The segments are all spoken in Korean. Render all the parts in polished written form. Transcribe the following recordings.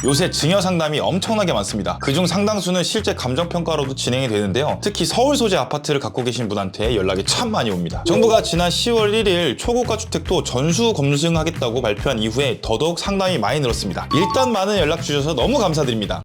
요새 증여 상담이 엄청나게 많습니다. 그중 상당수는 실제 감정평가로도 진행이 되는데요. 특히 서울 소재 아파트를 갖고 계신 분한테 연락이 참 많이 옵니다. 정부가 지난 10월 1일 초고가 주택도 전수 검증하겠다고 발표한 이후에 더더욱 상담이 많이 늘었습니다. 일단 많은 연락 주셔서 너무 감사드립니다.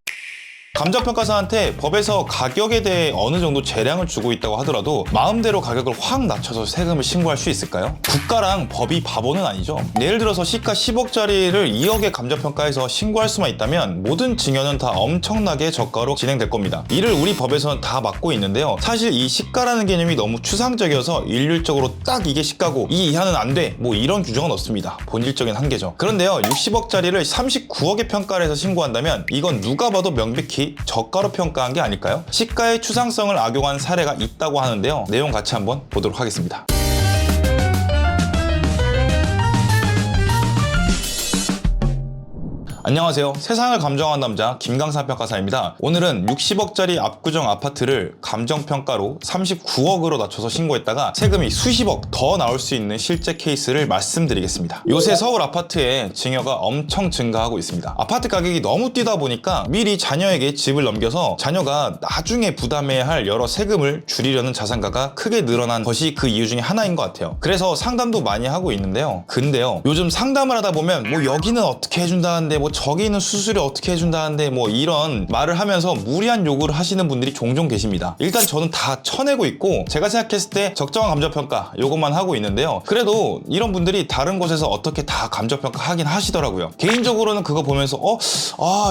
감정평가사한테 법에서 가격에 대해 어느 정도 재량을 주고 있다고 하더라도 마음대로 가격을 확 낮춰서 세금을 신고할 수 있을까요? 국가랑 법이 바보는 아니죠. 예를 들어서 시가 10억짜리를 2억에 감정평가해서 신고할 수만 있다면 모든 증여는 다 엄청나게 저가로 진행될 겁니다. 이를 우리 법에서는 다 막고 있는데요. 사실 이 시가라는 개념이 너무 추상적이어서 일률적으로 딱 이게 시가고 이 이하는 안 돼, 뭐 이런 규정은 없습니다. 본질적인 한계죠. 그런데요, 60억짜리를 39억에 평가를 해서 신고한다면 이건 누가 봐도 명백히 저가로 평가한 게 아닐까요? 시가의 추상성을 악용한 사례가 있다고 하는데요. 내용 같이 한번 보도록 하겠습니다. 안녕하세요. 세상을 감정한 남자 김강산 평가사입니다. 오늘은 60억짜리 압구정 아파트를 감정평가로 39억으로 낮춰서 신고했다가 세금이 수십억 더 나올 수 있는 실제 케이스를 말씀드리겠습니다. 요새 서울 아파트의 증여가 엄청 증가하고 있습니다. 아파트 가격이 너무 뛰다 보니까 미리 자녀에게 집을 넘겨서 자녀가 나중에 부담해야 할 여러 세금을 줄이려는 자산가가 크게 늘어난 것이 그 이유 중에 하나인 것 같아요. 그래서 상담도 많이 하고 있는데요. 근데요, 요즘 상담을 하다 보면 뭐 여기는 어떻게 해준다는데 뭐 저기는 수수료 어떻게 해준다는데 뭐 이런 말을 하면서 무리한 요구를 하시는 분들이 종종 계십니다. 일단 저는 다 쳐내고 있고 제가 생각했을 때 적정한 감정평가 요것만 하고 있는데요. 그래도 이런 분들이 다른 곳에서 어떻게 다 감정평가 하긴 하시더라고요. 개인적으로는 그거 보면서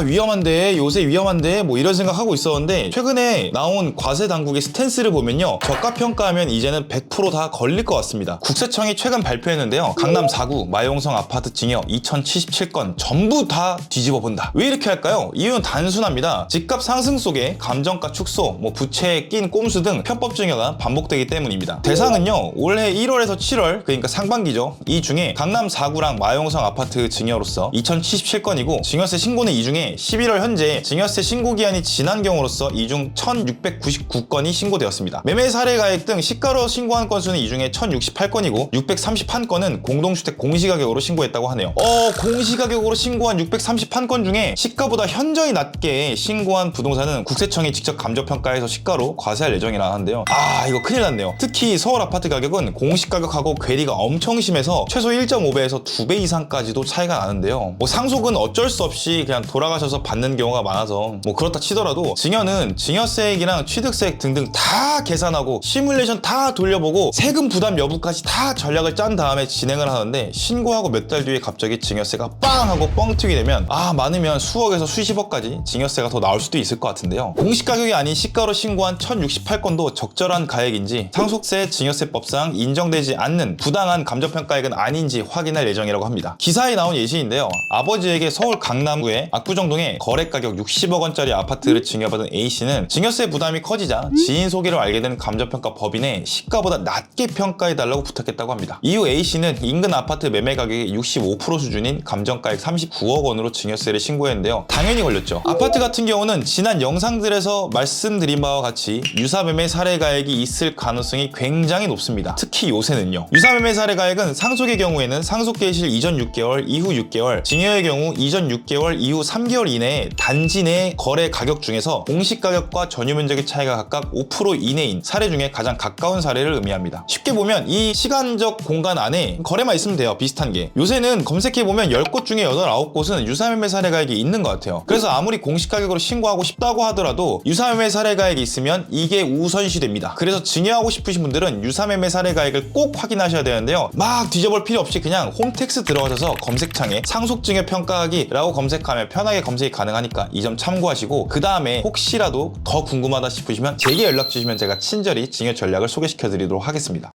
위험한데, 요새 위험한데 뭐 이런 생각하고 있었는데 최근에 나온 과세 당국의 스탠스를 보면요, 저가평가하면 이제는 100% 다 걸릴 것 같습니다. 국세청이 최근 발표했는데요, 강남 4구 마용성 아파트 증여 2077건 전부 다 뒤집어 본다. 왜 이렇게 할까요? 이유는 단순합니다. 집값 상승 속에 감정가 축소, 부채에 낀 꼼수 등 편법 증여가 반복되기 때문입니다. 대상은요, 올해 1월에서 7월, 그러니까 상반기죠. 이 중에 강남 4구랑 마용성 아파트 증여로서 2077건이고 증여세 신고는 이 중에 11월 현재 증여세 신고 기한이 지난 경우로서 이 중 1699건이 신고되었습니다. 매매 사례 가액 등 시가로 신고한 건수는 이 중에 1068건이고 631건은 공동주택 공시가격으로 신고했다고 하네요. 공시가격으로 신고한 631건 중에 시가보다 현저히 낮게 신고한 부동산은 국세청이 직접 감정평가해서 시가로 과세할 예정이라 하는데요. 이거 큰일 났네요. 특히 서울 아파트 가격은 공시가격하고 괴리가 엄청 심해서 최소 1.5배에서 2배 이상까지도 차이가 나는데요. 상속은 어쩔 수 없이 그냥 돌아가셔서 받는 경우가 많아서 그렇다 치더라도 증여는 증여세액이랑 취득세액 등등 다 계산하고 시뮬레이션 다 돌려보고 세금 부담 여부까지 다 전략을 짠 다음에 진행을 하는데, 신고하고 몇 달 뒤에 갑자기 증여세가 빵 하고 뻥 튀게 되면 많으면 수억에서 수십억까지 증여세가 더 나올 수도 있을 것 같은데요. 공시가격이 아닌 시가로 신고한 1068건도 적절한 가액인지 상속세 증여세법상 인정되지 않는 부당한 감정평가액은 아닌지 확인할 예정이라고 합니다. 기사에 나온 예시인데요, 아버지에게 서울 강남구의 압구정동에 거래가격 60억 원짜리 아파트를 증여받은 A씨는 증여세 부담이 커지자 지인 소개로 알게 된 감정평가 법인에 시가보다 낮게 평가해달라고 부탁했다고 합니다. 이후 A씨는 인근 아파트 매매 가격의 65% 수준인 감정가액 39억 원으로 증여세를 신고했는데요. 당연히 걸렸죠. 아파트 같은 경우는 지난 영상들에서 말씀드린 바와 같이 유사매매 사례가액이 있을 가능성이 굉장히 높습니다. 특히 요새는요. 유사매매 사례가액은 상속의 경우에는 상속 개시 이전 6개월, 이후 6개월, 증여의 경우 이전 6개월, 이후 3개월 이내에 단지 내 거래 가격 중에서 공시가격과 전유면적의 차이가 각각 5% 이내인 사례 중에 가장 가까운 사례를 의미합니다. 쉽게 보면 이 시간적 공간 안에 거래만 있으면 돼요. 비슷한 게. 요새는 검색해보면 10곳 중에 8, 9곳은 유사매매 사례가액이 있는 것 같아요. 그래서 아무리 공시가격으로 신고하고 싶다고 하더라도 유사매매 사례가액이 있으면 이게 우선시 됩니다. 그래서 증여하고 싶으신 분들은 유사매매 사례가액을 꼭 확인하셔야 되는데요, 막 뒤져볼 필요 없이 그냥 홈택스 들어가셔서 검색창에 상속증여 평가하기라고 검색하면 편하게 검색이 가능하니까 이 점 참고하시고, 그 다음에 혹시라도 더 궁금하다 싶으시면 제게 연락 주시면 제가 친절히 증여 전략을 소개시켜 드리도록 하겠습니다.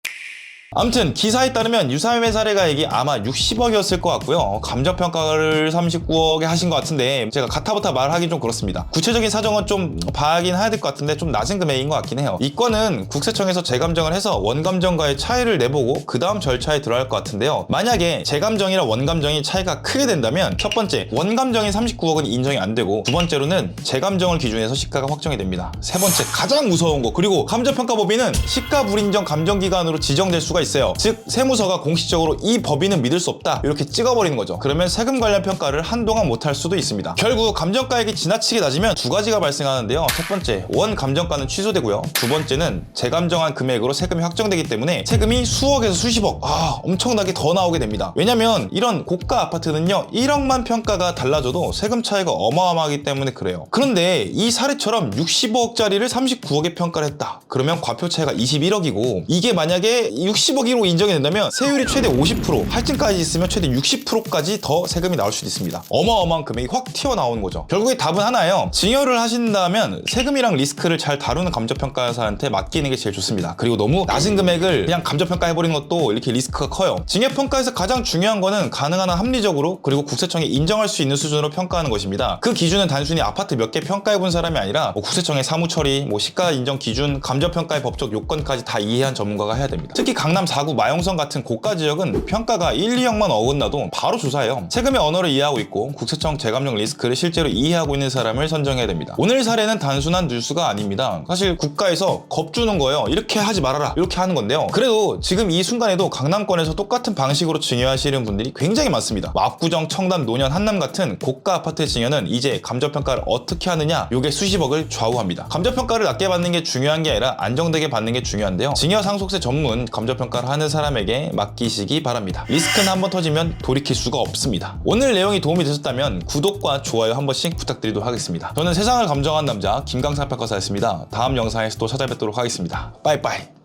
아무튼 기사에 따르면 유사매매 사례가액이 아마 60억이었을 것 같고요. 감정평가를 39억에 하신 것 같은데 제가 가타부타 말하기 좀 그렇습니다. 구체적인 사정은 좀 봐야긴 해야 될 것 같은데 좀 낮은 금액인 것 같긴 해요. 이 건은 국세청에서 재감정을 해서 원감정과의 차이를 내보고 그 다음 절차에 들어갈 것 같은데요. 만약에 재감정이랑 원감정이 차이가 크게 된다면 첫 번째, 원감정인 39억은 인정이 안 되고, 두 번째로는 재감정을 기준해서 시가가 확정이 됩니다. 세 번째, 가장 무서운 거, 그리고 감정평가법인은 시가 불인정 감정기간으로 지정될 수가 있어요. 즉 세무서가 공식적으로 이 법인은 믿을 수 없다 이렇게 찍어버리는 거죠. 그러면 세금 관련 평가를 한동안 못할 수도 있습니다. 결국 감정가액이 지나치게 낮으면 두 가지가 발생하는데요. 첫 번째, 원 감정가는 취소되고요. 두 번째는 재감정한 금액으로 세금이 확정되기 때문에 세금이 수억에서 수십억, 엄청나게 더 나오게 됩니다. 왜냐면 이런 고가 아파트는요 1억만 평가가 달라져도 세금 차이가 어마어마하기 때문에 그래요. 그런데 이 사례처럼 65억짜리를 39억에 평가를 했다. 그러면 과표 차이가 21억이고 이게 만약에 60억으로 인정이 된다면 세율이 최대 50%, 할증까지 있으면 최대 60%까지 더 세금이 나올 수도 있습니다. 어마어마한 금액이 확 튀어나오는 거죠. 결국에 답은 하나예요. 증여를 하신다면 세금이랑 리스크를 잘 다루는 감정평가사한테 맡기는 게 제일 좋습니다. 그리고 너무 낮은 금액을 그냥 감정평가해버리는 것도 이렇게 리스크가 커요. 증여평가에서 가장 중요한 거는 가능한 한 합리적으로 그리고 국세청이 인정할 수 있는 수준으로 평가하는 것입니다. 그 기준은 단순히 아파트 몇 개 평가해본 사람이 아니라 국세청의 사무처리, 시가 인정 기준, 감정평가의 법적 요건까지 다 이해한 전문가가 해야 됩니다. 특히 강남 4구 마용성 같은 고가 지역은 평가가 1, 2억만 어긋나도 바로 조사해요. 세금의 언어를 이해하고 있고 국세청 재감정 리스크를 실제로 이해하고 있는 사람을 선정해야 됩니다. 오늘 사례는 단순한 뉴스가 아닙니다. 사실 국가에서 겁주는 거예요. 이렇게 하지 말아라 이렇게 하는 건데요. 그래도 지금 이 순간에도 강남권에서 똑같은 방식으로 증여하시는 분들이 굉장히 많습니다. 압구정, 청담, 노년, 한남 같은 고가 아파트 증여는 이제 감정평가를 어떻게 하느냐 요게 수십억을 좌우합니다. 감정평가를 낮게 받는 게 중요한 게 아니라 안정되게 받는 게 중요한데요. 증여 상속세 전문 감정평가를 하는 사람에게 맡기시기 바랍니다. 리스크는 한번 터지면 돌이킬 수가 없습니다. 오늘 내용이 도움이 되셨다면 구독과 좋아요 한 번씩 부탁드리도록 하겠습니다. 저는 세상을 감정한 남자 김강삼평가사였습니다. 다음 영상에서 또 찾아뵙도록 하겠습니다. 빠이빠이.